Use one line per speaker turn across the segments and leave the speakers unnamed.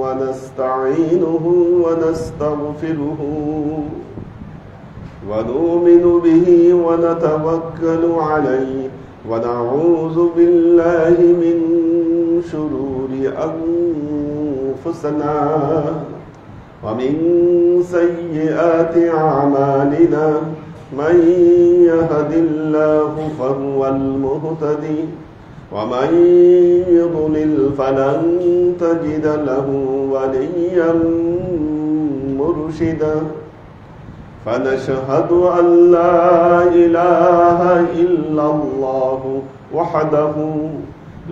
ونستعينه ونستغفره ونؤمن به ونتوكل عليه ونعوذ بالله من شرور أنفسنا ومن سيئات أعمالنا من يهد الله فهو المهتدي ومن يضلل فلن تجد له وليا مرشدا فنشهد أن لا إله إلا الله وحده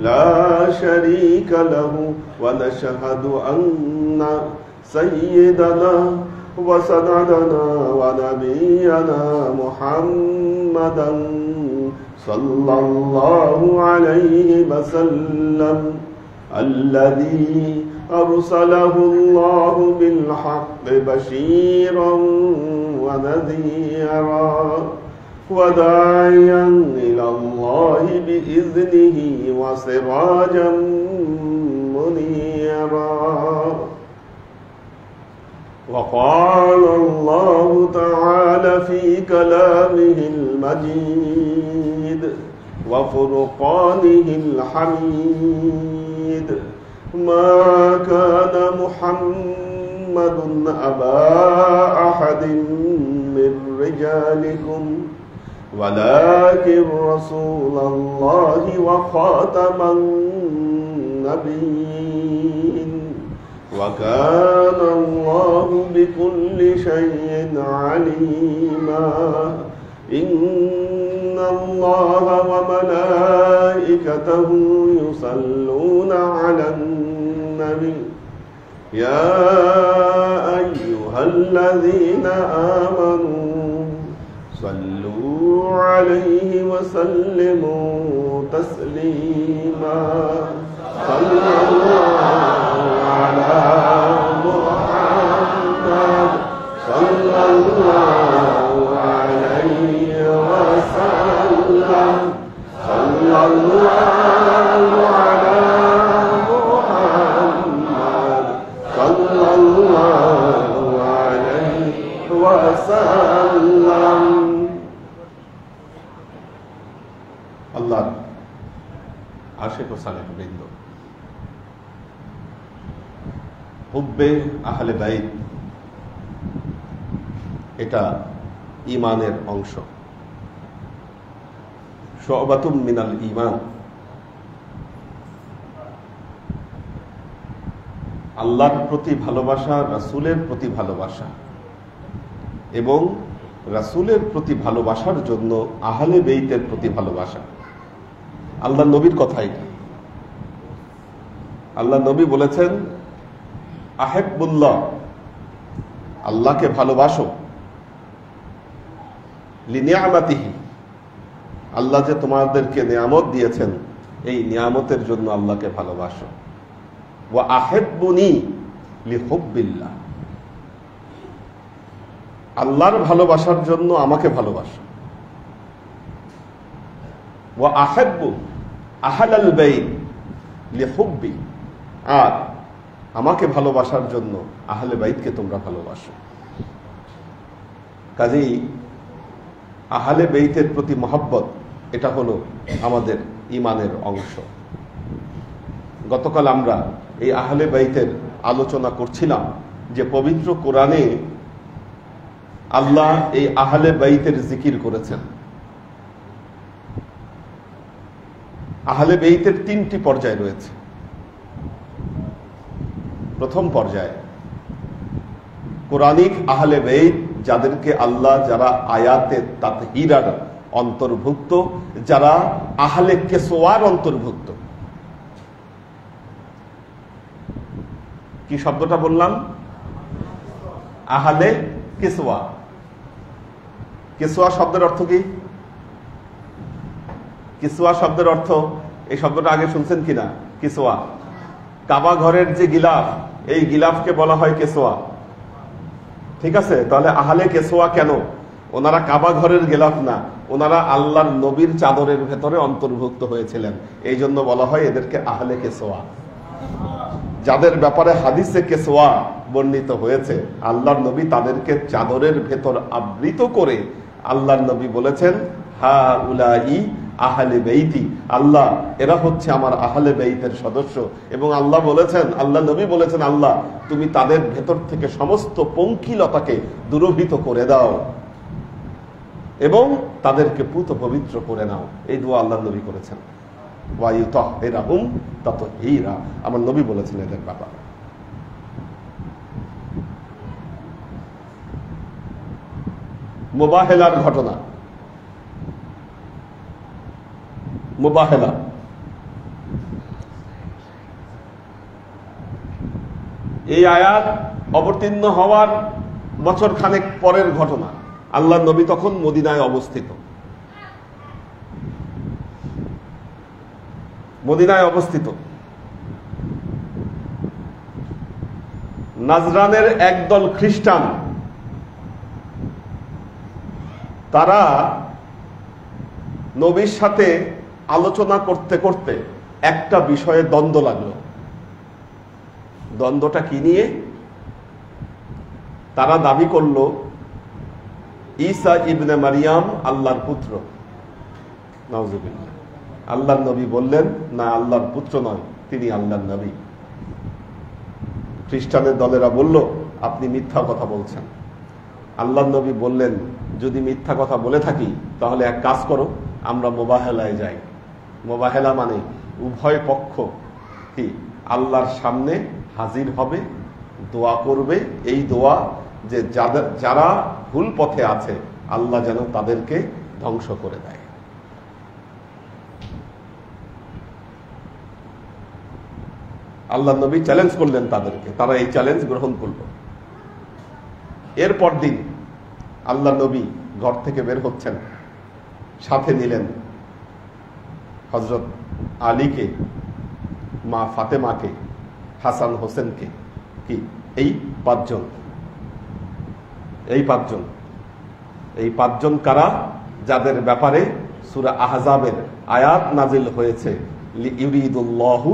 لا شريك له ونشهد أن سيدنا وسندنا ونبينا محمدا صلى الله عليه وسلم الذي أرسله الله بالحق بشيرا ونذيرا وداعيا إلى الله بإذنه وسراجا منيرا وقال الله تعالى في كلامه المجيد وفرقانه الحميد ما كان محمد أبا أحد من رجالكم ولكن رسول الله وخاتم النبيين وكان الله بكل شيء عليما إن الله وملائكته يصلون على النبي يا أيها الذين آمنوا صلوا عليه وسلموا تسليما صلى الله على محمد صلى الله عليه وسلم صلى الله على محمد صلى الله عليه وسلم الله আশিক ও সালেহ বৃন্দ, হুব্বে আহলে বাইত এটা ঈমানের অংশ, শুবাতুম মিনাল ঈমান। আল্লাহর প্রতি ভালোবাসা, রাসূলের প্রতি ভালোবাসা এবং রাসূলের প্রতি ভালোবাসার জন্য আহলে বাইতের প্রতি ভালোবাসা। আল্লাহ নবীর কথা এটা। আল্লাহ নবী বলেছেন, আহিব্বুল্লাহ, আল্লাহকে ভালোবাসো, লিনিয়ামাতিহি, আল্লাহ যে তোমাদেরকে নিয়ামত দিয়েছেন এই নিয়ামতের জন্য আল্লাহকে ভালোবাসো। ওয়া আহিব্বুনি লিহুব্বিল্লাহ, আল্লাহর ভালোবাসার জন্য আমাকে ভালোবাসো। ওয়া আহিব্বু আহলাল বাইত লিহুব্বি, আর আমাকে ভালোবাসার জন্য আহলে বাইতকে তোমরা ভালোবাসো। কাজেই আহলে বাইতের প্রতি মহব্বত এটা হলো আমাদের ঈমানের অংশ। গতকাল আমরা এই আহলে বাইতের আলোচনা করছিলাম যে পবিত্র কোরআনে আল্লাহ এই আহলে বাইতের জিকির করেছেন। আহলে বাইতের তিনটি পর্যায় রয়েছে। প্রথম পর্যায়ে কোরআনিক আহলে বাইত, যাদেরকে আল্লাহ, যারা আয়াতে তাতহীরার অন্তর্ভুক্ত, যারা আহলে কেসওয়ার অন্তর্ভুক্ত। কি শব্দটা বললাম? আহলে কেসওয়া। কেসওয়া শব্দের অর্থ কি? কিসওয়া শব্দের অর্থ, এই শব্দটা আগে শুনছেন কিনা? কিসওয়া, কাবা ঘরের যে গিলাফ, এই গিলাফকে বলা হয় কেসওয়া। ঠিক আছে, তাহলে আহলে কেসওয়া কেন? ওনারা কাবা ঘরের গিলাফ না, ওনারা আল্লাহর নবীর চাদরের ভেতরে অন্তর্ভুক্ত হয়েছিলেন, এই জন্য বলা হয় এদেরকে আহলে কেসওয়া। যাদের ব্যাপারে হাদিসে কেসওয়া বর্ণিত হয়েছে, আল্লাহর নবী তাদেরকে চাদরের ভেতর আবৃত করে আল্লাহর নবী বলেছেন, হা উলাই আহলে বেইতি, আল্লাহ এরা হচ্ছে আমার আহলে বেইতের সদস্য। এবং আল্লাহ বলেছেন, আল্লাহ নবী বলেছেন, আল্লাহ তুমি তাদের ভেতর থেকে সমস্ত পঙ্কিলতাকে দূরভূত করে দাও এবং তাদেরকে পুত পবিত্র করে নাও। এই দোয়া আল্লাহ নবী করেছেন। ওয়ায়ুতাহহিরাহুম তাতহীরা, আমার নবী বলেছেন এদের ব্যাপারে। মুবাহেলার ঘটনা, মুবাহেলা এই আয়াত অবতীর্ণ হওয়ার বছর খানেক পরের ঘটনা। আল্লাহ নবী তখন মদিনায় অবস্থিত। মদিনায় অবস্থিত নাজরানের একদল খ্রিস্টান, তারা নবীর সাথে আলোচনা করতে করতে একটা বিষয়ে দ্বন্দ্ব লাগলো। দ্বন্দ্বটা কি নিয়ে? তারা দাবি করলো ঈসা ইবনে মারিয়াম আল্লাহর পুত্র। নাউজুবিল্লাহ। আল্লাহর নবী বললেন, না, আল্লাহর পুত্র নয়, তিনি আল্লাহর নবী। খ্রিস্টানের দলেরা বলল, আপনি মিথ্যা কথা বলছেন। আল্লাহর নবী বললেন, যদি মিথ্যা কথা বলে থাকি তাহলে এক কাজ করো, আমরা মুবাহেলায় যাই। মুবাহেলা মানে উভয় পক্ষ কি আল্লাহর সামনে হাজির হবে, দোয়া করবে। এই দোয়া যে যারা ভুল পথে আছে আল্লাহ যেন তাদেরকে ধ্বংস করে দেয়। আল্লাহ নবী চ্যালেঞ্জ করলেন তাদেরকে, তারা এই চ্যালেঞ্জ গ্রহণ করল। এরপর দিন আল্লাহ নবী ঘর থেকে বের হচ্ছেন, সাথে নিলেন হযরত আলীকে, মা ফাতেমাকে, হাসান হোসেনকে, কি এই পাঁচজন। এই পাঁচজন কারা? যাদের ব্যাপারে সূরা আহজাবের আয়াত নাজিল হয়েছে, লিইউরিদুল্লাহু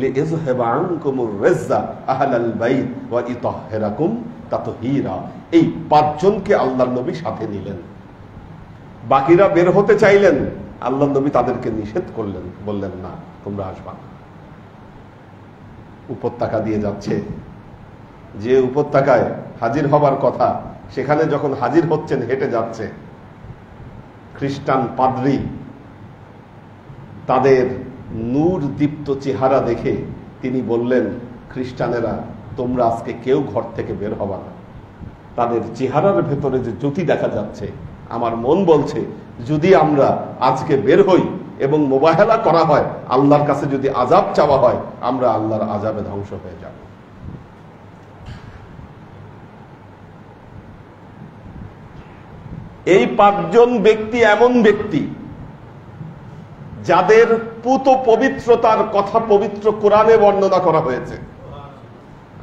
লিইযহিবা আনকুমুর রিজ্জা আহলাল বাইত ওয়া ইতাহহিরাকুম তাতহীরা। এই পাঁচজনকে আল্লাহর নবী সাথে নিলেন। বাকিরা বের হতে চাইলেন, আল্লাহর নবী তাদেরকে নিষেধ করলেন, বললেন, না, তোমরা আসবা না। উপত্যকা দিয়ে যাচ্ছে, যে উপত্যকায় হাজির হবার কথা সেখানে যখন হাজির হচ্ছেন হেঁটে যাচ্ছে, খ্রিস্টান পাদ্রী তাদের নূর দীপ্ত চেহারা দেখে তিনি বললেন, খ্রিস্টানেরা তোমরা আজকে কেউ ঘর থেকে বের হবা না। তাদের চেহারার ভেতরে যে জ্যোতি দেখা যাচ্ছে, আমার মন বলছে যদি আমরা আজকে বের হই এবং মুবাহেলা করা হয়, আল্লাহর কাছে যদি আযাব চাওয়া হয়, আমরা আল্লাহর আযাবে ধ্বংস হয়ে যাব। এই পাঁচজন ব্যক্তি এমন ব্যক্তি যাদের পুত পবিত্রতার কথা পবিত্র কোরআনে বর্ণনা করা হয়েছে।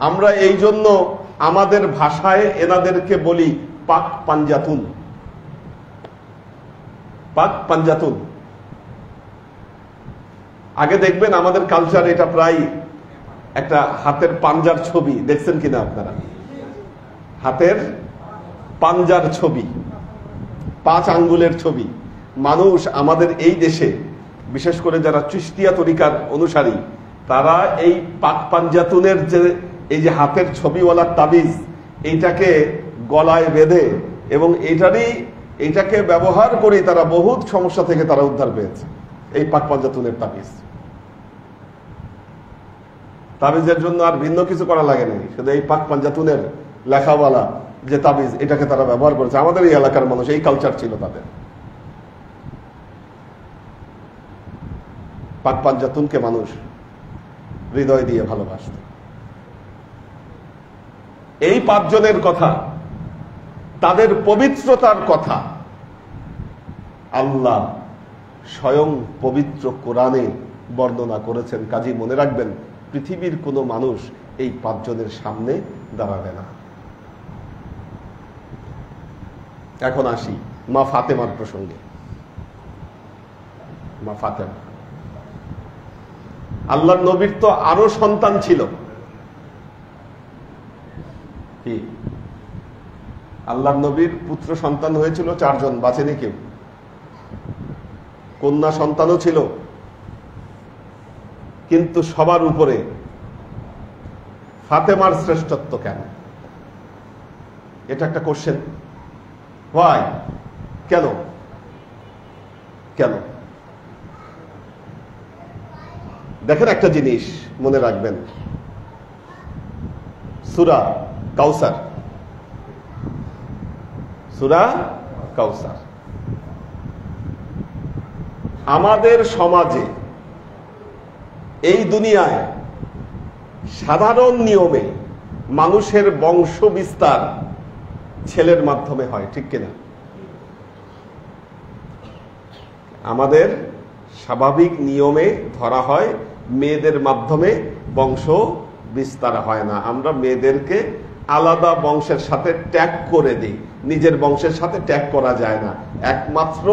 আমরা এই জন্য আমাদের ভাষায় এনাদেরকে বলি পাক পাঞ্জাতুন। পাক পাঞ্জাতুন। আগে দেখবেন আমাদের কালচার এটা প্রায় একটা হাতের পাঞ্জার ছবি, দেখছেন কিনা আপনারা? হাতের পাঞ্জার ছবি, 5 আঙ্গুলের ছবি। মানুষ আমাদের এই দেশে, বিশেষ করে যারা চিশতিয়া তরিকার অনুসারী, তারা এই পাক পাঞ্জাতুনের যে এই যে হাতের ছবিওয়ালা তাবিজ, এইটাকে গলায় বেঁধে এবং এইটাকে ব্যবহার করে তারা বহুত সমস্যা থেকে তারা উদ্ধার পেয়েছে। এই পাক পাঞ্জাতুনের তাবিজের জন্য আর ভিন্ন কিছু করা লাগে নাই, শুধু এই পাক পাঞ্জাতুনের লেখাওয়ালা যে তাবিজ, এটাকে তারা ব্যবহার করেছে। আমাদের এই এলাকার মানুষ, এই কালচার ছিল তাদের। পাক পাঞ্জাতুনকে মানুষ হৃদয় দিয়ে ভালোবাসত। এই 5 জনের কথা, তাদের পবিত্রতার কথা আল্লাহ স্বয়ং পবিত্র কোরআনে বর্ণনা করেছেন। কাজী মনে রাখবেন, পৃথিবীর কোনো মানুষ এই 5 জনের সামনে দাঁড়াবে না। এখন আসি মা ফাতেমার প্রসঙ্গে। মা ফাতেমা, আল্লাহর নবীর তো আরো সন্তান ছিল, কি আল্লাহর নবীর পুত্র সন্তান হয়েছিল 4 জন, বাঁচেনি কেউ। কন্যা সন্তানও ছিল, কিন্তু সবার উপরে ফাতেমার শ্রেষ্ঠত্ব কেন? এটা একটা কোশ্চেন। হোয়াই? কেন? কেন? দেখেন, একটা জিনিস মনে রাখবেন, সূরা কাউসার, সূরা কাউসার আমাদের সমাজে, এই দুনিয়ায় সাধারণ নিয়মে মানুষের বংশ বিস্তার ছেলের মাধ্যমে হয়, ঠিক কিনা? আমাদের স্বাভাবিক নিয়মে ধরা হয় মেয়েদের মাধ্যমে বংশ বিস্তার হয় না। আমরা মেয়েদেরকে আলাদা বংশের সাথে ট্যাগ করে দিই, নিজের বংশের সাথে ট্যাগ করা যায় না। একমাত্র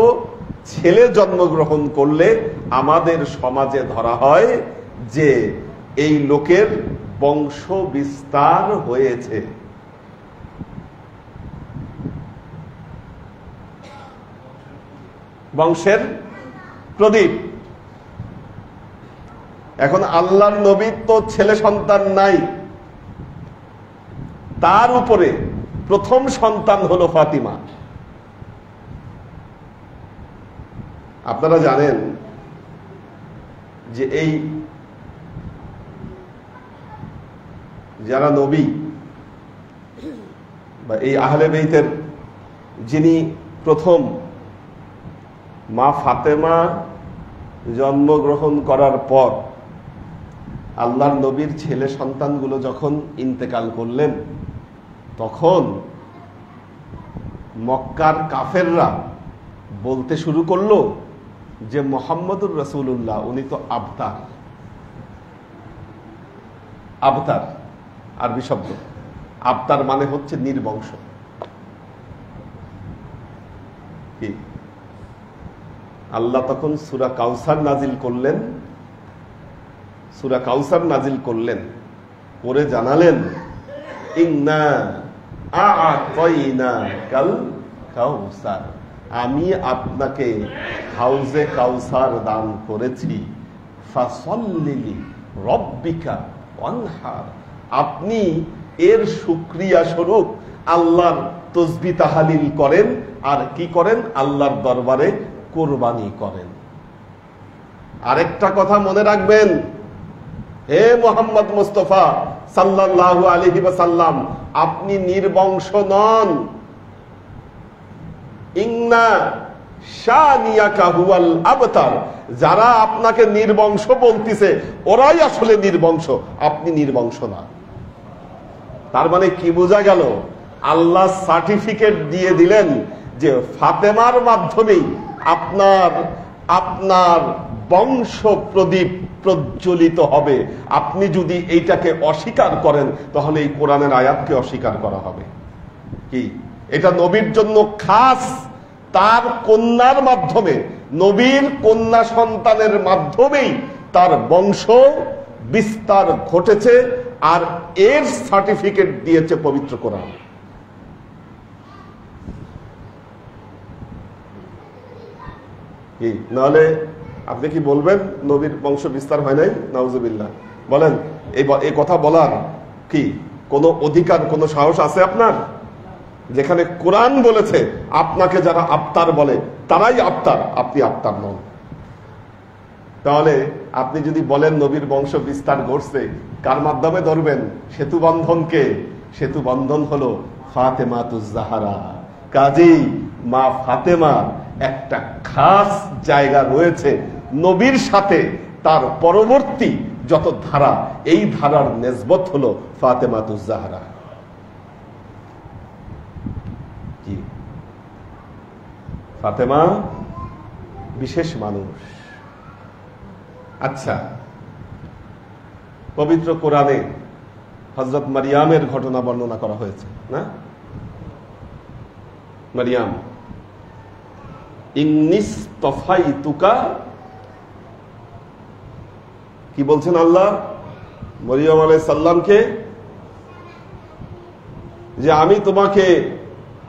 ছেলে জন্মগ্রহণ করলে আমাদের সমাজে ধরা হয় যে এই লোকের বংশ বিস্তার হয়েছে। বংশের প্রদীপ। এখন আল্লাহর নবীর তো ছেলে সন্তান নাই, তার উপরে প্রথম সন্তান হলো ফাতিমা। আপনারা জানেন যে এই যারা নবী বা এই আহলে বেইতের যিনি প্রথম, মা ফাতেমা জন্মগ্রহণ করার পর আল্লাহর নবীর ছেলে সন্তানগুলো যখন ইন্তেকাল করলেন, তখন মক্কার কাফেররা বলতে শুরু করলো যে মুহাম্মদুর রাসূলুল্লাহ উনি তো আবতার। আবতার আরবি শব্দ, আবতার মানে হচ্ছে নির্বংশ। কি আল্লাহ তখন সূরা কাউসার নাজিল করলেন, সূরা কাউসার নাজিল করলেন, পরে জানালেন ইন্না আ'তাইনাকাল কাউসার, আমি আপনাকে হাউজে কাউসার দান করেছি। ফাসাল্লি রাব্বিকা ওয়ানহার, আপনি এর শুকরিয়া স্বরূপ আল্লাহর তাসবিহ তাহলিল করেন, আর কি করেন? আল্লাহর দরবারে কুরবানি করেন। আরেকটা কথা মনে রাখবেন, হে মুহাম্মদ মুস্তাফা সাল্লাল্লাহু আলাইহি ওয়াসাল্লাম, আপনি নির্বংশ নন। ইন্না শানিয়াকা হুয়াল আবতার, যারা আপনাকে নির্বংশ বলতিছে ওরাই আসলে নির্বংশ, আপনি নির্বংশ না। তার মানে কি বোঝা গেল? আল্লাহ সার্টিফিকেট দিয়ে দিলেন যে ফাতেমার মাধ্যমেই আপনার বংশ প্রদীপ প্রজ্বলিত হবে। আপনি যদি এইটাকে অস্বীকার করেন তাহলে এই কোরআনের আয়াতকে অস্বীকার করা হবে। কি এটা নবীর জন্য খাস, তার কন্যার মাধ্যমে, নবীর কন্যা সন্তানের মাধ্যমেই তার বংশ বিস্তার ঘটেছে, আর এর সার্টিফিকেট দিয়েছে পবিত্র কোরআন। কি নাহলে আপনি কি বলবেন নবীর বংশ বিস্তার হয় নাই? নাউজুবিল্লাহ। বলেন, এই কথা বলার কি কোনো অধিকার, কোনো সাহস আছে আপনার? যেখানে কোরআন বলেছে আপনাকে যারা আবতার বলে তারাই আবতার, আপনি আবতার নন। তাহলে আপনি যদি বলেন নবীর বংশ বিস্তার ঘটছে, কার মাধ্যমে ধরবেন? সেতু বন্ধনকে। সেতু বন্ধন হলো ফাতেমাতুজ জাহরা। কাজেই মা ফাতেমার একটা খাস জায়গা রয়েছে নবীর সাথে। তার পরবর্তী যত ধারা, এই ধারার নেসবত হলো ফাতেমাতুজ জাহরা। কি ফাতেমা বিশেষ মানুষ। আচ্ছা, পবিত্র কোরআনে হযরত মারিয়ামের ঘটনা বর্ণনা করা হয়েছে না? মারিয়াম, ইন্নিস্তফাইতুকা, কি বলছেন আল্লাহ? মরিয়ম আলাইহিস সালামকে যে আমি তোমাকে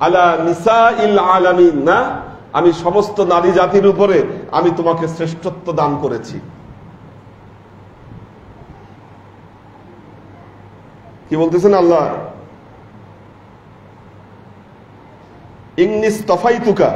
আলা নিসাইল আলামিন, না, আমি সমস্ত নারী জাতির উপরে আমি তোমাকে শ্রেষ্ঠত্ব দান করেছি। কি বলতেছেন আল্লাহ? ইন্নিস্তফাইতুকা,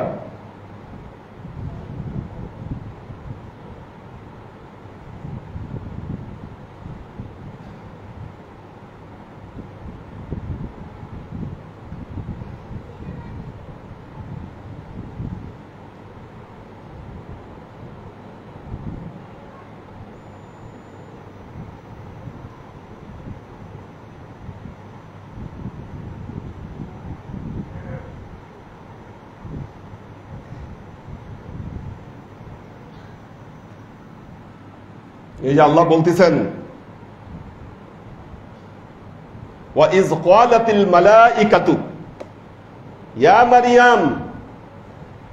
এই যে আল্লাহ বলতেছেন ওয়া ইয ক্বালাতিল মালাইকাতু ইয়া মারইয়াম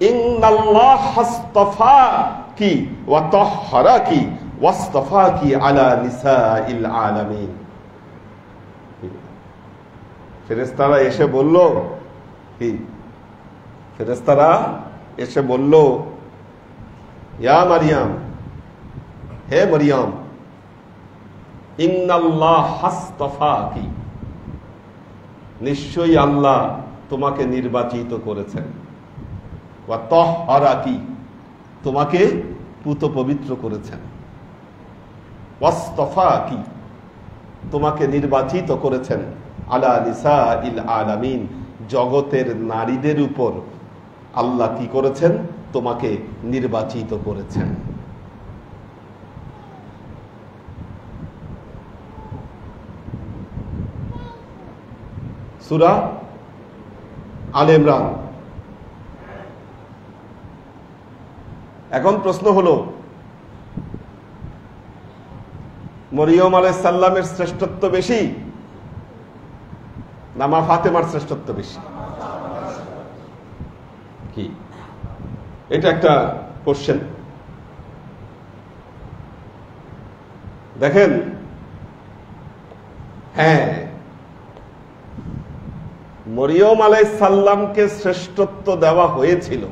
ইন্নাল্লাহা আস্তাফাকি ওয়া তাহহারাকি ওয়াসতাফাকি আলা নিসাইল আলামিন। ফেরেশতারা এসে বলল, কি ফেরেশতারা এসে বলল, ইয়া মারইয়াম, হে মরিয়ম, ইন্নাল্লাহা আস্তাফাকি, নিশ্চয়ই আল্লাহ তোমাকে নির্বাচিত করেছেন, ওয়া তাহহারাকি, তোমাকে পুত পবিত্র করেছেন, ওয়াসতাফাকি, তোমাকে নির্বাচিত করেছেন, আলা নিসাইল আলামিন, জগতের নারীদের উপর আল্লাহ কি করেছেন? তোমাকে নির্বাচিত করেছেন। সূরা আলে ইমরান। এখন প্রশ্ন হলো, মরিয়ম আলাইহিস সালামের শ্রেষ্ঠত্ব বেশি না মা ফাতেমার শ্রেষ্ঠত্ব বেশি? কি এটা একটা কোশ্চেন। দেখেন, হ্যাঁ, মরিয়ম আলাইহিস সালামকে শ্রেষ্ঠত্ব দেওয়া হয়েছিল,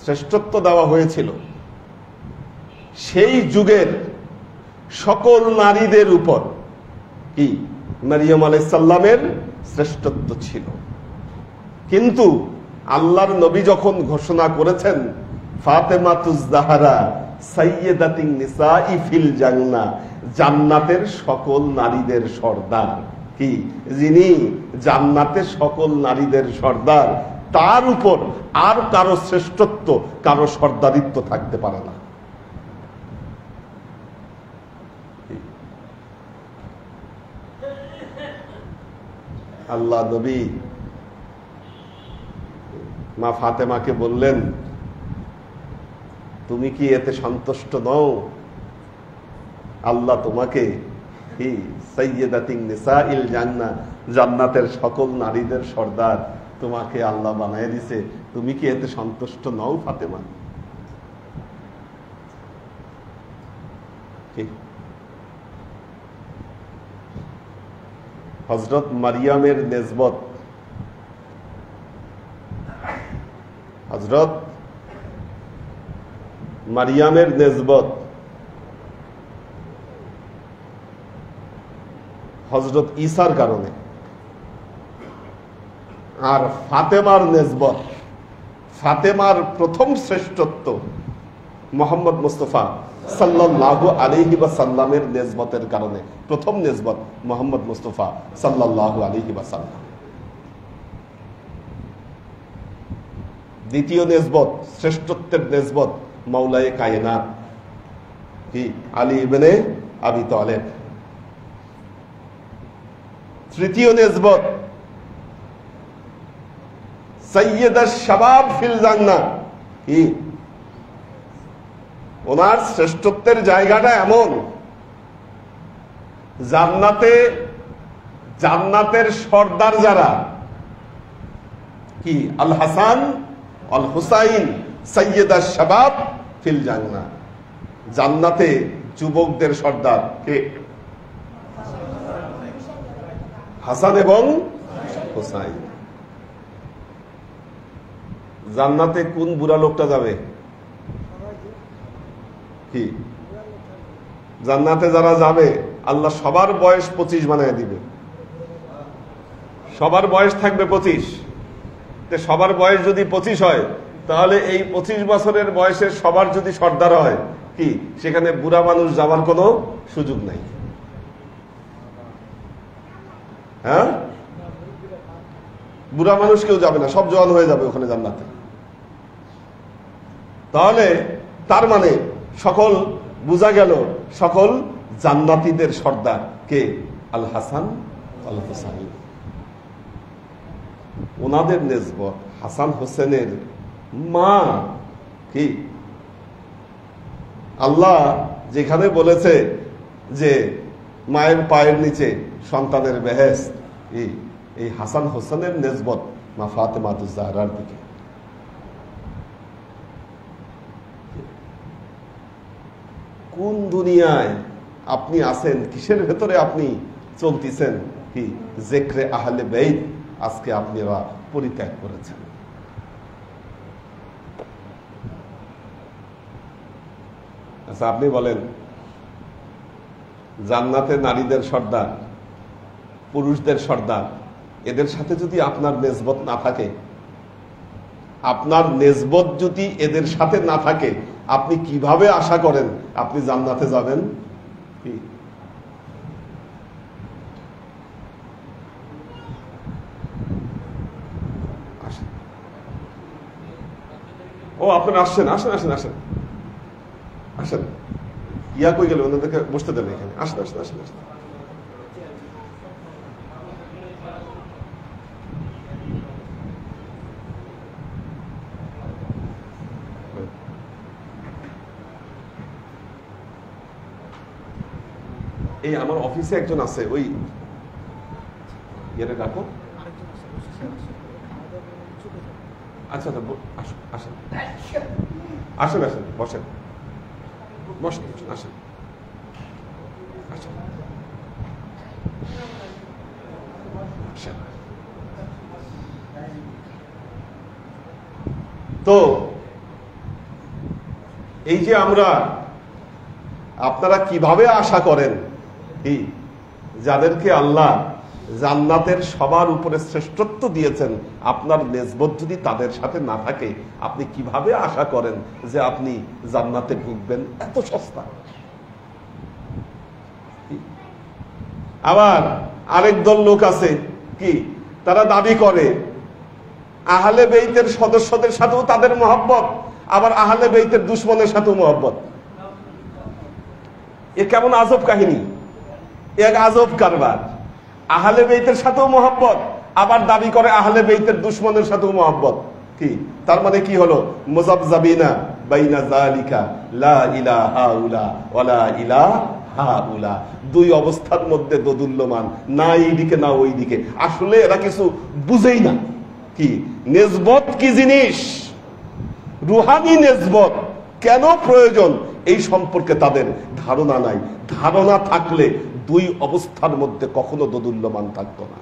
শ্রেষ্ঠত্ব দেওয়া হয়েছিল সেই যুগের সকল নারীদের উপর। কি মরিয়ম আলাইহিস সালামের শ্রেষ্ঠত্ব ছিল, কিন্তু আল্লাহর নবী যখন ঘোষণা করেছেন ফাতেমাতুজ জাহরা সাইয়্যিদাতুন নিসাই ফিল জান্নাহ, জান্নাতের সকল নারীদের সর্দার, কি যিনি জান্নাতের সকল নারীদের সর্দার, তার উপর আর কারো শ্রেষ্ঠত্ব, কারো সর্দারিত্ব থাকতে পারে না। আল্লাহ নবী মা ফাতেমাকে বললেন, তুমি কি এতে সন্তুষ্ট নও? আল্লাহ তোমাকে কি সাইয়্যিদাতুন নিসাইল জান্নাহ, জান্নাতের সকল নারীদের সর্দার তোমাকে আল্লাহ বানায় দিয়েছে, তুমি কি এতে সন্তুষ্ট নও ফাতেমা? হযরত মারিয়ামের নেসবত, হযরত মারিয়ামের নেসবত হযরত ঈসার কারণে, আর ফাতেমার নেসবত, ফাতেমার প্রথম শ্রেষ্ঠত্ব মুহাম্মদ মুস্তাফা সাল্লাল্লাহু আলাইহি ওয়াসাল্লামের নেসবতের কারণে। প্রথম নেসবত মুহাম্মদ মুস্তাফা সাল্লাল্লাহু আলাইহি ওয়াসাল্লাম। দ্বিতীয় নেসবত, শ্রেষ্ঠত্বের নেসবত মাওলায়ে কায়নাত কি আলী ইবনে আবি তালেব। তৃতীয় নেসবত সাইয়্যিদাশ শাবাব ফিল জান্নাহ, কি ওনার শ্রেষ্ঠত্বের জায়গাটা এমন, জান্নাতে জান্নাতের সর্দার যারা, কি আল হাসান আল হুসাইন সাইয়্যিদাশ শাবাব ফিল জান্নাহ, জান্নাতে যুবকদের সর্দার কে? হাসান এবং হুসাইন। জান্নাতে কোন বুড়া লোকটা যাবে? কি জান্নাতে যারা যাবে আল্লাহ সবার বয়স 25 বানায় দিবে। সবার বয়স থাকবে 25। সবার বয়স যদি 25 হয়, তাহলে এই 25 বছরের বয়সের সবার যদি সর্দার হয়, কি সেখানে বুড়া মানুষ যাওয়ার কোনো সুযোগ নাই? হ্যাঁ, বুড়া মানুষ কেউ যাবে না, সব জওয়ান হয়ে যাবে ওখানে জান্নাতে। তাহলে তার মানে সকল বোঝা গেল, সকল জান্নাতীদের সর্দার কে? আল হাসান আল হুসাইন। ওনাদের নিসবত হাসান হোসেনের মা কি? আল্লাহ যেখানে বলেছে যে মায়ের পায়ের নিচে সন্তানের বেহেশত, এই হাসান হোসেনের নিসবত মা ফাতেমাতুজ জাহরার দিকে। কোন দুনিয়ায় আপনি আছেন? কিসের ভেতরে আপনি চলতেছেন? কি জিক্রে আহলে বাইত আজকে আপনারা পরিত্যাগ করেছেন। আচ্ছা, আপনি বলেন, জান্নাতে নারীদের সর্দার, পুরুষদের সর্দার, এদের সাথে যদি আপনার নিসবত না থাকে, আপনার নিসবত যদি এদের সাথে না থাকে, আপনি কিভাবে আশা করেন আপনি জান্নাতে যাবেন? কি ও আপনারা আসছেন, আসেন আসেন আসেন আসেন। ইয়া কই গেল? ওনাদেরকে বসতে দেন এখানে। আসেন আসেন আসেন আসেন। এই আমার অফিসে একজন আছে, ওই ইয়ে ডাকো। আচ্ছা আচ্ছা, আসেন আসেন আসেন, বসেন বসেন, আসেন আসেন আসেন। তো এই যে আমরা, আপনারা কিভাবে আশা করেন কি যাদেরকে আল্লাহ জান্নাতের সবার উপরে শ্রেষ্ঠত্ব দিয়েছেন, আপনার নিসবত যদি তাদের সাথে না থাকে, আপনি কিভাবে আশা করেন যে আপনি জান্নাতে ঢুকবেন? এত সস্তা। আবার আরেক দল লোক আছে কি, তারা দাবি করে আহলে বেইতের সদস্যদের সাথেও তাদের মহব্বত, আবার আহলে বেইতের দুশমনের সাথেও মহব্বত। এ কেমন আজব কাহিনী, এক আজব কারবার। আহলে বেইতের সাথেও মহব্বত, আবার দাবি করে আহলে বেইতের দুশমনের সাথেও মহব্বত। কি তার মানে কি হলো? মুযাবযাবিনা বাইনা যালিকা লা ইলাহা উলা ওয়ালা ইলাহা উলা, দুই অবস্থার মধ্যে দোদুল্যমান, না এইদিকে না ওই দিকে। আসলে এরা কিছু বুঝেই না কি নিসবত কি জিনিস, রুহানি নিসবত কেন প্রয়োজন এই সম্পর্কে তাদের ধারণা নাই। ধারণা থাকলে দুই অবস্থার মধ্যে কখনো দোদুল্যমান থাকতো না।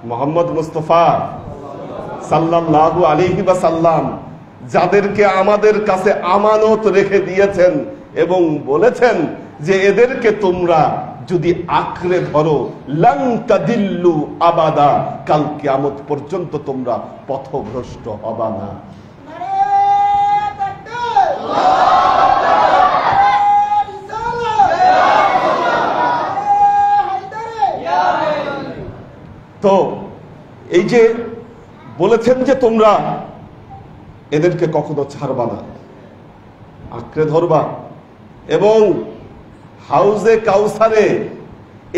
মুহাম্মদ মুস্তাফা সাল্লাল্লাহু আলাইহি ওয়াসাল্লাম যাদেরকে আমাদের কাছে আমানত রেখে দিয়েছেন এবং বলেছেন যে এদেরকে তোমরা যদি আঁকড়ে ধরো লান তাদিল্লু আবাদা, কাল কিয়ামত পর্যন্ত তোমরা পথভ্রষ্ট হবা না। তো এই যে বলেছেন যে তোমরা এদেরকে কখনো ছাড়বা না, আঁকড়ে ধরবা, এবং হাউজে কাউসারে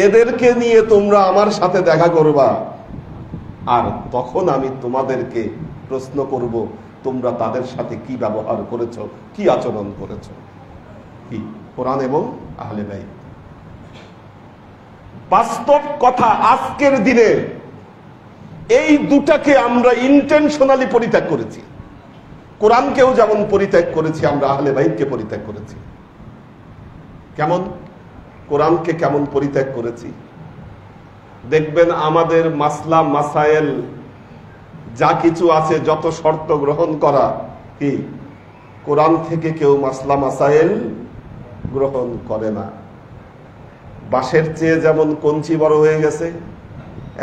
এদেরকে নিয়ে তোমরা আমার সাথে দেখা করবা, আর তখন আমি তোমাদেরকে প্রশ্ন করব তোমরা তাদের সাথে কি ব্যবহার করেছো, কি আচরণ করেছো। কি কোরআন এবং আহলে বাইত। বাস্তব কথা, আজকের দিনে এই দুটাকে আমরা ইন্টেনশনালি পরিত্যাগ করেছি। কোরআনকেও যেমন পরিত্যাগ করেছি, আমরা আহলে বাইতকে পরিত্যাগ করেছি। কেমন, কোরআনকে কেমন পরিত্যাগ করেছি। দেখবেন আমাদের মাসলা মাসায়েল যা কিছু আছে, যত শর্ত গ্রহণ করা, কি কোরআন থেকে কেউ মাসলা মাসায়েল গ্রহণ করে না। বাঁশের চেয়ে যেমন কঞ্চি বড় হয়ে গেছে,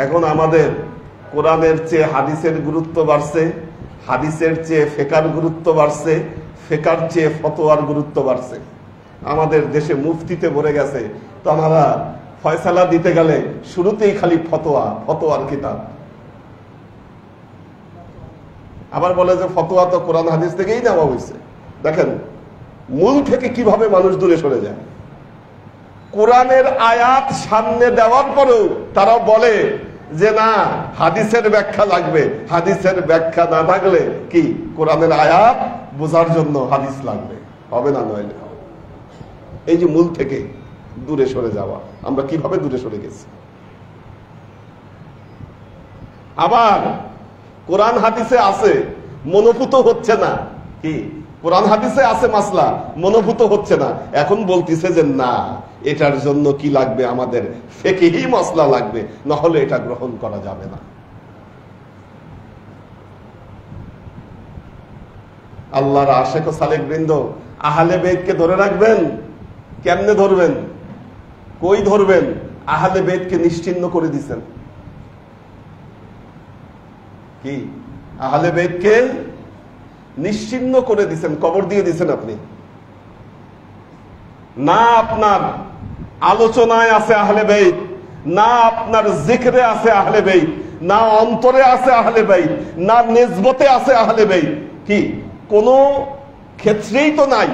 এখন আমাদের কোরআনের চেয়ে হাদিসের গুরুত্ব বাড়ছে, হাদিসের চেয়ে ফেকার গুরুত্ব বাড়ছে, ফেকার চেয়ে ফতোয়ার গুরুত্ব বাড়ছে। আমাদের দেশে মুফতিতে ভরে গেছে, তো আমরা ফয়সালা দিতে গেলে শুরুতেই খালি ফতোয়া, ফতোয়ার কিতাব। আবার বলে যে ফতোয়া তো কোরআন হাদিস থেকেই নেওয়া হয়েছে। দেখেন মূল থেকে কিভাবে মানুষ দূরে সরে যায়। কোরআনের আয়াত সামনে দেওয়ার পরেও তারা বলে যে না, হাদিসের ব্যাখ্যা লাগবে। হাদিসের ব্যাখ্যা না থাকলে কি কোরআনের আয়াত বোঝার জন্য হাদিস লাগবে, হবে না নইলে। এই যে মূল থেকে দূরে সরে যাওয়া, আমরা কিভাবে দূরে সরে গেছি। আবার কোরআন হাদিসে আছে, মনোভূত হচ্ছে না। কি কোরআন হাদিসে আছে মাসলা, মনোভূত হচ্ছে না, এখন বলতিছে যে না, এটার জন্য কি লাগবে, আমাদের ফিকহি মাসলা লাগবে, না হলে এটা গ্রহণ করা যাবে না। আল্লাহর আশিক ও সালেক বৃন্দ, আহলে বেতকে ধরে রাখবেন। কেমনে ধরবেন, কই ধরবেন? আহলে বেতকে নিশ্চিহ্ন করে দিছেন। কি আহলে বেতকে নিশ্চিহ্ন করে দিছেন, কবর দিয়ে দিছেন আপনি। না আপনার আলোচনায় আছে আহলে বেত, না আপনার জিকরে আছে আহলে বেত, না অন্তরে আছে আহলে বেত, না নিসবতে আছে আহলে বেত। কি কোনো ক্ষেত্রেই তো নাই।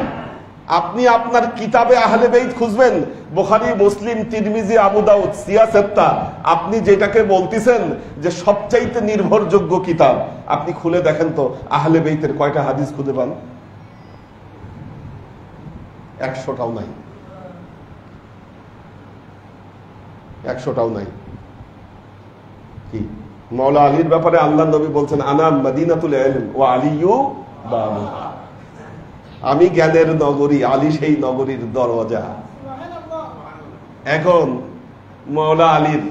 আপনি আপনার কিতাবে আহলে বেত খুঁজবেন, বুখারী, মুসলিম, তিরমিজি, আবু দাউদ, সিয়াসেত্তা, আপনি যেটাকে বলতেছেন যে সবচাইতে নির্ভরযোগ্য কিতাব, আপনি খুলে দেখেন তো আহলে বেতের কয়টা হাদিস খুঁজে পান? 100টাও নাই, 100টাও নাই। কি মাওলা আলীর ব্যাপারে আল্লাহর নবী বলছেন, আনা মদিনাতুল ইলম ওয়া আলিয়ু বাবুহা, আমি জ্ঞানের নগরী, আলী সেই নগরীর দরজা। এখন মাওলা আলীর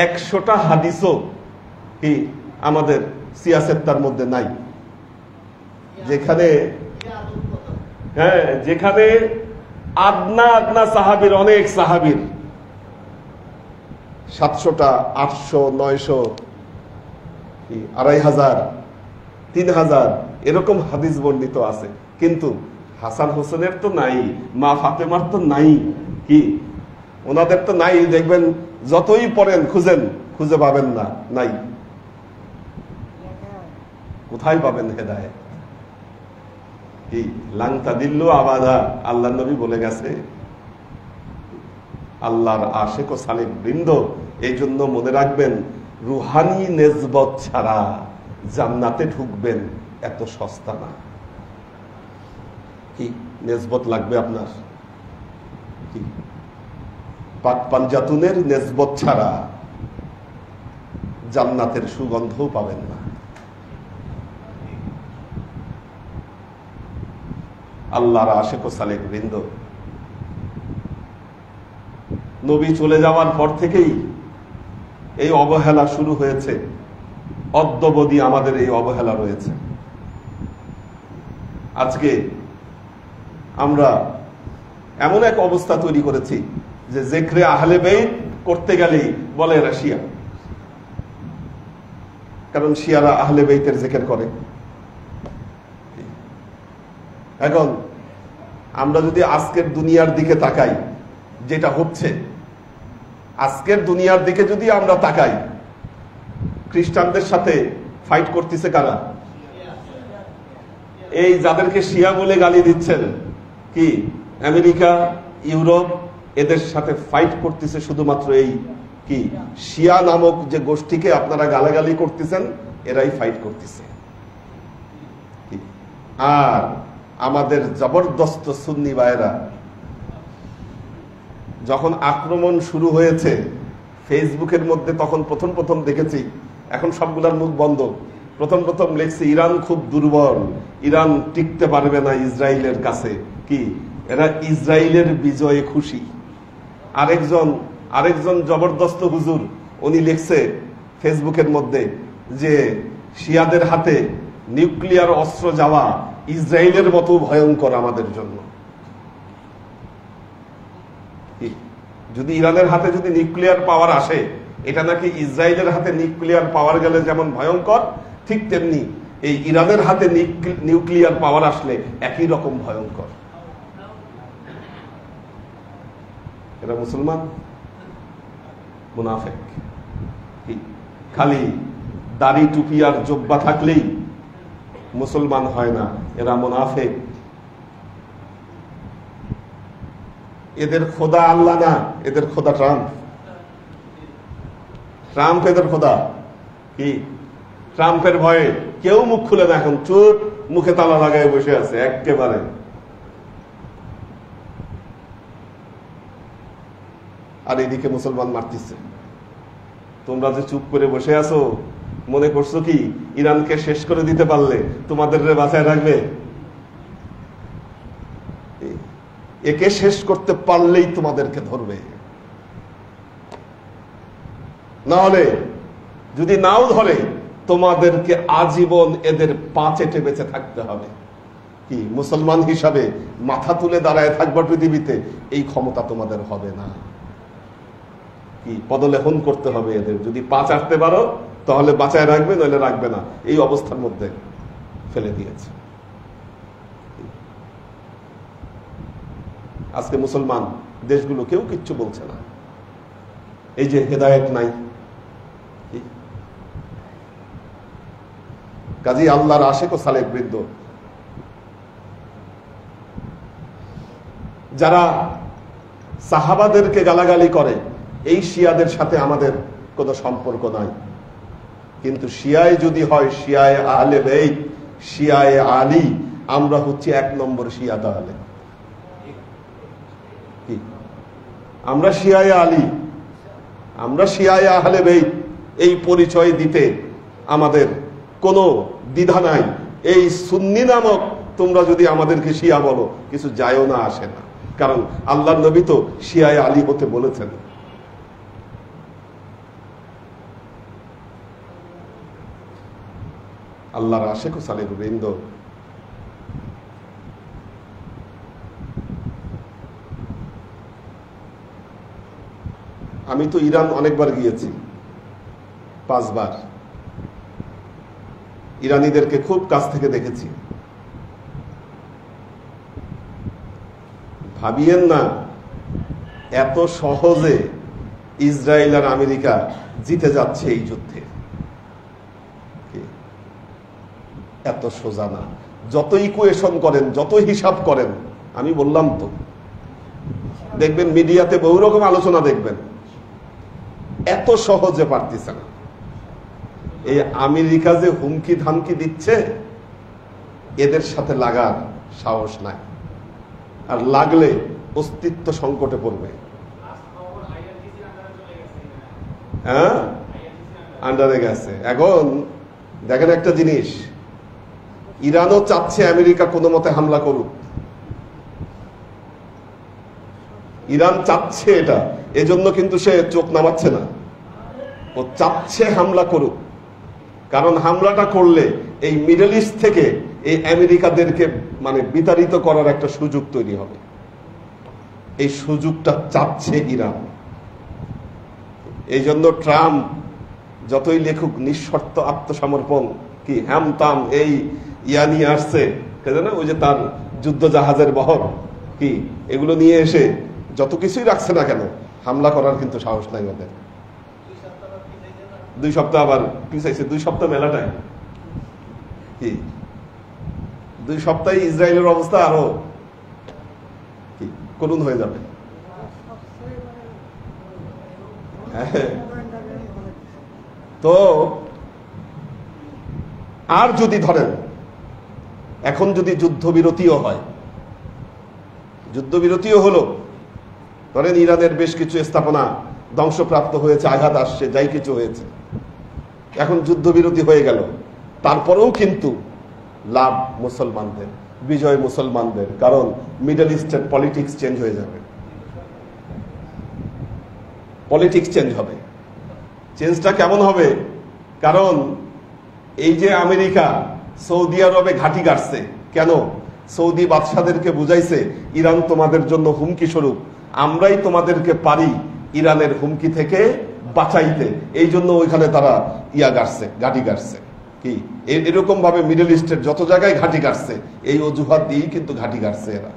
100টা হাদিসও কি আমাদের সিয়াসেত্তার মধ্যে নাই। যেখানে যেখানে আদনা আদনা সাহাবীর, অনেক সাহাবীর 700টা, 800, 900, 2500, 3000 এরকম হাদিস বর্ণিত আছে, কিন্তু হাসান হোসেনের তো নাই, মা ফাতেমার তো নাই। কি ওনাদের তো নাই। দেখবেন যতই পড়েন খুঁজেন, খুঁজে পাবেন না, নাই। কোথায় পাবেন হেদায়েত? কি লাংতা দিল্লু আবাদা, আল্লাহর নবী বলে গেছে। আল্লাহর আশিক ও সালেক বৃন্দ, এই জন্য মনে রাখবেন, রুহানি নেসবত ছাড়া জান্নাতে ঢুকবেন এত সস্তা না। কি নেসবত লাগবে আপনার? কি পাক পাঞ্জাতুনের নেসবত ছাড়া জান্নাতের সুগন্ধও পাবেন না। আল্লাহর আশিক ও সালেক বৃন্দ, নবী চলে যাওয়ার পর থেকেই এই অবহেলা শুরু হয়েছে। অদ্যবধি আমাদের এই অবহেলা রয়েছে। আজকে আমরা এমন এক অবস্থা তৈরি করেছি যে জিকরে আহলে বেত করতে গেলেই বলে এরা শিয়া, কারণ শিয়ারা আহলে বেতের জিকির করে। এখন আমরা যদি আজকের দুনিয়ার দিকে তাকাই, যেটা হচ্ছে, আজকের দুনিয়ার দিকে যদি আমরা তাকাই, খ্রিস্টানদের সাথে ফাইট করতেছে কারা? এই যাদেরকে শিয়া বলে গালি দিচ্ছেন, কি আমেরিকা, ইউরোপ, এদের সাথে ফাইট করতেছে শুধুমাত্র এই কি শিয়া নামক যে গোষ্ঠীকে আপনারা গালাগালি করতেছেন, এরাই ফাইট করতেছে। আর আমাদের জবরদস্ত সুন্নি ভাইরা যখন আক্রমণ শুরু হয়েছে ফেসবুকের মধ্যে, তখন প্রথম প্রথম দেখেছি, এখন সবগুলার মুখ বন্ধ, প্রথম প্রথম লিখছে ইরান খুব দুর্বল, ইরান টিকতে পারবে না ইসরায়েলের কাছে। কি এরা ইসরায়েলের বিজয়ে খুশি। আরেকজন জবরদস্ত হুজুর উনি লিখছে ফেসবুকের মধ্যে যে শিয়াদের হাতে নিউক্লিয়ার অস্ত্র যাওয়া ইসরায়েলের মতো ভয়ঙ্কর আমাদের জন্য। যদি ইরানের হাতে যদি নিউক্লিয়ার পাওয়ার আসে, এটা নাকি ইসরায়েলের হাতে নিউক্লিয়ার পাওয়ার গেলে যেমন ভয়ঙ্কর, ঠিক তেমনি এই ইরানের হাতে নিউক্লিয়ার পাওয়ার আসলে একই রকম ভয়ঙ্কর। এরা মুসলমান? মুনাফেক। খালি দাড়ি টুপি আর জব্বা থাকলেই মুসলমান হয় না, এরা মুনাফেক। এদের খোদা আল্লাহ না, এদের খোদা ট্রাম্প। ট্রাম্প এদের খোদা। কি ট্রাম্পের ভয়ে কেউ মুখ খুলে না, এখন চুপ মুখে তালা লাগায় বসে আছে একেবারে। আর এদিকে মুসলমান মারতেছে। তোমরা যে চুপ করে বসে আছো, মনে করছো কি ইরানকে শেষ করে দিতে পারলে তোমাদের বাঁচায় রাখবে? একে শেষ করতে পারলেই তোমাদেরকে ধরবে, না হলে যদি নাও ধরে তোমাদেরকে আজীবন এদের পা চেটে বেঁচে থাকতে হবে। কি মুসলমান হিসাবে মাথা তুলে দাঁড়ায় থাকবা পৃথিবীতে, এই ক্ষমতা তোমাদের হবে না। কি পদলেখন করতে হবে এদের। যদি পা চাটতে পারো তাহলে বাঁচায় রাখবে, নইলে রাখবে না। এই অবস্থার মধ্যে ফেলে দিয়েছে। আজকে মুসলমান দেশগুলো কেউ কিচ্ছু বলছে না। এই যে হেদায়েত নাই, কাজী আল্লাহর আশেক ও সালেক বৃন্দ, যারা সাহাবাদেরকে গালাগালি করে, এই শিয়াদের সাথে আমাদের কোনো সম্পর্ক নাই। কিন্তু শিয়ায় যদি হয় শিয়ায় আহলে বাইত, শিয়ায় আলী, আমরা হচ্ছে 1 নম্বর শিয়া। তাহলে কি আমরা শিয়ায় আলী, আমরা শিয়ায় আহলে বাইত, এই পরিচয় দিতে আমাদের কোনো দ্বিধা নাই। এই সুন্নি নামক তোমরা যদি আমাদেরকে শিয়া বলো, কিছু যায়ও না, আসে না। কারণ আল্লাহর নবী তো শিয়ায় আলী হতে বলেছেন। আল্লাহর আশেক ও সালেক বৃন্দ, আমি তো ইরান অনেকবার গিয়েছি, 5 বার। ইরানিদেরকে খুব কাছ থেকে দেখেছি। ভাবিয়েন না এত সহজে ইসরায়েল আর আমেরিকা জিতে যাচ্ছে এই যুদ্ধে। এত সোজা না। যত ইকুয়েশন করেন, যত হিসাব করেন, আমি বললাম তো, দেখবেন মিডিয়াতে বহু রকম আলোচনা দেখবেন, এত সহজে পারতেছে না। এই আমেরিকা যে হুমকি ধামকি দিচ্ছে, এদের সাথে লাগার সাহস নাই, আর লাগলে অস্তিত্ব সংকটে পড়বে। হ্যাঁ, আন্ডারে গেছে। এখন দেখেন একটা জিনিস, ইরানও চাচ্ছে আমেরিকা কোনো মতে হামলা করুক। ইরান চাচ্ছে এটা, এজন্য কিন্তু সে চোখ নামাচ্ছে না। ও চাচ্ছে হামলা করুক, কারণ হামলাটা করলে এই মিডল ইস্ট থেকে এই আমেরিকাদেরকে মানে বিতাড়িত করার একটা সুযোগ তৈরি হবে। এই সুযোগটা চাচ্ছে ইরান। এই জন্য ট্রাম্প যতই লেখুক নিঃশর্ত আত্মসমর্পণ, কি হ্যাম তাম এই ইয়া নিয়ে আসছে, ওই যে তার যুদ্ধ জাহাজের বহর, কি এগুলো নিয়ে এসে যত কিছুই রাখছে না কেন, হামলা করার কিন্তু সাহস নাই ওদের। 2 সপ্তাহ আবার পিছাইছে। 2 সপ্তাহ মেলাটাই কি 2 সপ্তাহে ইসরায়েলের অবস্থা আরো কি করুণ হয়ে যাবে। তো আর যদি ধরেন এখন যদি যুদ্ধবিরতিও হয়, যুদ্ধবিরতিও হলো, ধরেন ইরানের বেশ কিছু স্থাপনা ধ্বংসপ্রাপ্ত হয়েছে, আঘাত আসছে, যাই কিছু হয়েছে, এখন যুদ্ধবিরতি হয়ে গেল, তারপরেও কিন্তু লাভ মুসলমানদের। বিজয় মুসলমানদের, কারণ মিডল ইস্টের পলিটিক্স চেঞ্জ হয়ে যাবে, পলিটিক্স চেঞ্জ হবে। চেঞ্জটা কেমন হবে? কারণ এই যে আমেরিকা সৌদি আরবে ঘাঁটি গাড়ছে, কেন? সৌদি বাদশাদেরকে বুঝাইছে ইরান তোমাদের জন্য হুমকি স্বরূপ, আমরাই তোমাদেরকে পারি ইরানের হুমকি থেকে বাঁচাইতে, এই জন্য ওইখানে তারা ঘাঁটি গাড়ছে। কি এরকম ভাবে মিডল ইস্টের যত জায়গায় ঘাঁটি গাড়ছে এই অজুহাত দিয়েই কিন্তু ঘাঁটি গাড়ছে এরা।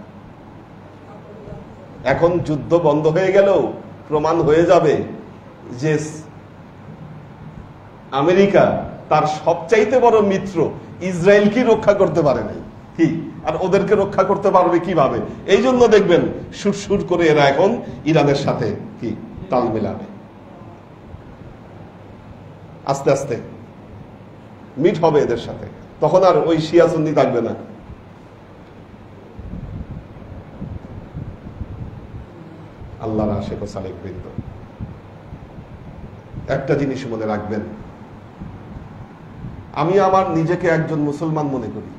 এখন যুদ্ধ বন্ধ হয়ে গেলেও প্রমাণ হয়ে যাবে যে আমেরিকা তার সবচাইতে বড় মিত্র ইসরায়েলকে রক্ষা করতে পারে নাই, কি আর ওদেরকে রক্ষা করতে পারবে কিভাবে? এই জন্য দেখবেন সুর করে এরা এখন ইরানের সাথে কি তাল মেলাবে, আস্তে আস্তে মিট হবে এদের সাথে, তখন আর ওই শিয়া সুন্নি থাকবে না। আল্লাহর আশিক ও সালেক বৃন্দ, একটা জিনিস মনে রাখবেন, আমি আমার নিজেকে একজন মুসলমান মনে করি।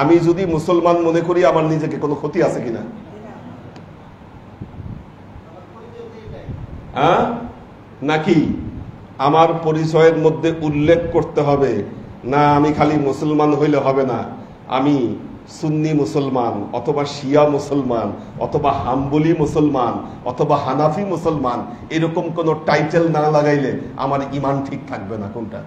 আমি যদি মুসলমান মনে করি, আমার নিজেকে কোনো ক্ষতি আছে কিনা? নাকি আমার পরিচয়ের মধ্যে উল্লেখ করতে হবে না আমি খালি মুসলমান হইলে হবে না, আমি সুন্নি মুসলমান অথবা শিয়া মুসলমান অথবা হাম্বলি মুসলমান অথবা হানাফি মুসলমান, এরকম কোন টাইটেল না লাগাইলে আমার ঈমান ঠিক থাকবে না। কোনটা?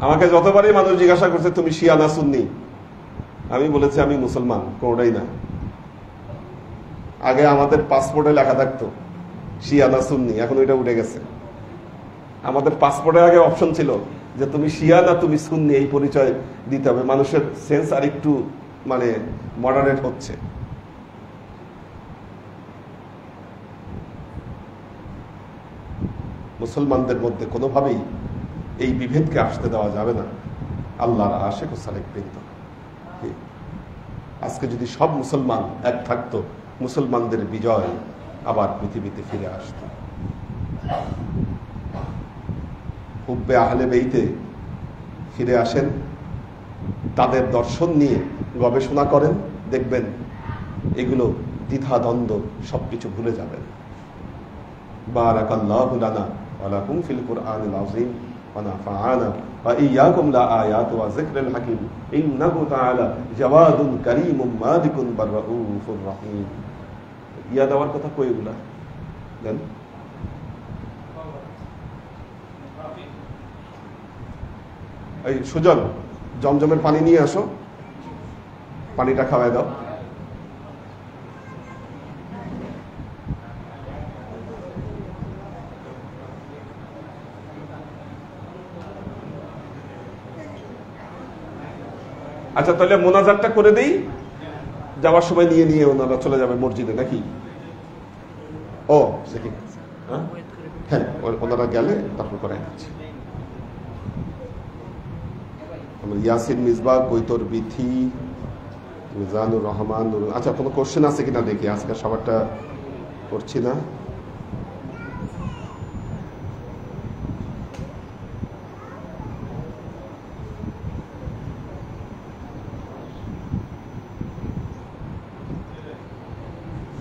আমাকে যতবারই মানুষ জিজ্ঞাসা করছে তুমি শিয়া না সুন্নি, আমি বলেছি আমি মুসলমান, কোনটাই না। আগে আমাদের পাসপোর্টে লেখা থাকতো শিয়া না সুন্নি, এখন ওইটা উঠে গেছে। আমাদের পাসপোর্টের আগে অপশন ছিল যে তুমি শিয়া না তুমি সুন্নি, এই পরিচয় দিতে হবে। মানুষের সেন্স আর একটু মানে মডারেট হচ্ছে। মুসলমানদের মধ্যে কোনোভাবেই এই বিভেদকে আসতে দেওয়া যাবে না। আল্লাহর আশিক ও সালেক বৃন্দ, আজকে যদি সব মুসলমান এক থাকতো, মুসলমানদের বিজয় আবার পৃথিবীতে ফিরে আসতো। হুব্বে আহলে বেইতে ফিরে আসেন, তাদের দর্শন নিয়ে গবেষণা করেন, দেখবেন এগুলো দ্বিধা দ্বন্দ্ব সবকিছু ভুলে যাবেন। বারাকাল্লাহু লানা ওয়া লাকুম ফিল কুরআনিল আযীম ওয়া নাফা'ানা ওয়া ইয়্যাকুম লা আয়াতি ওয়া যিকরিল হাকীম ইন্নাহু তাআলা জাওয়াদুন কারীমুম মালিকুন বাররাউফুর রহিম। ইয়া দেওয়ার কথা কই এগুলা দেন? এই সুজন, জমজমের পানি নিয়ে আসো, পানিটা খাওয়াই দাও। আচ্ছা তাহলে মোনাজাতটা করে দেই, যাওয়ার সময় নিয়ে নিয়ে ওনারা চলে যাবে মসজিদে নাকি? ও হ্যাঁ, ওনারা গেলে তারপর করে যাচ্ছে। ইয়াসিন মিসবাহ, কৈতর বিথি, মিজানুর রহমান। আচ্ছা কোনো কোশ্চেন আছে কিনা দেখি, আজকে সবারটা করছি না।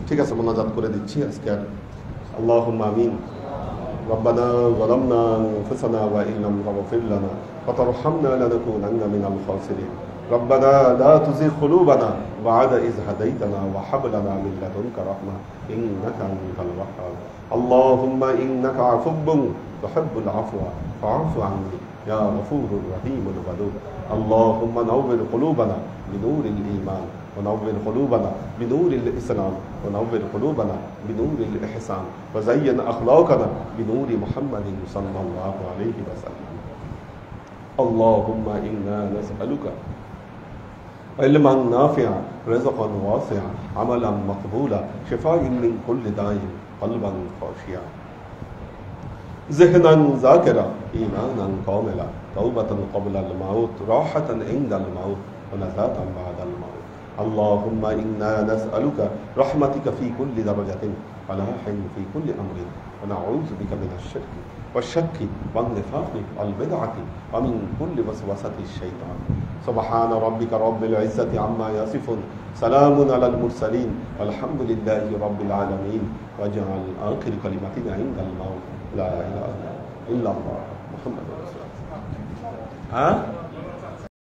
ঠিক আছে, মোনাজাত করে দিচ্ছি আজকে আর। আল্লাহুম্মা আমিন। ربنا ظلمنا أنفسنا وإن لم تغفر لنا وترحمنا لنكونن من الخاسرين ربنا لا تزغ قلوبنا بعد إذ هديتنا وهب لنا من لدنك رحمة إنك أنت الوهاب اللهم إنك عفو تحب العفو فاعف عني يا غفور رحيم ودود اللهم نور قلوبنا بنور الإيمان ونور قلوبنا بنور الإسلام ونور قلوبنا بنور الإحسان وزين أخلاقنا بنور محمد صلى الله عليه وسلم اللهم إنا نسألك علما نافعا رزقا واسعا عملا مقبولا شفاء من كل داء قلبا خاشعا ذهنا ذاكرا إيمانا كاملا توبة قبل الموت راحة عند الموت ونجاة بعد الموت اللهم إنا نسألك رحمتك في كل درجة فلاح في كل أمر ونعوذ بك من الشرك والشك والنفاق والبدعة ومن كل وسوسة الشيطان سبحان ربك رب العزة عما يصفون سلام على المرسلين والحمد لله رب العالمين واجعل آخر كلمتنا عند الموت لا إله إلا الله محمد رسول الله.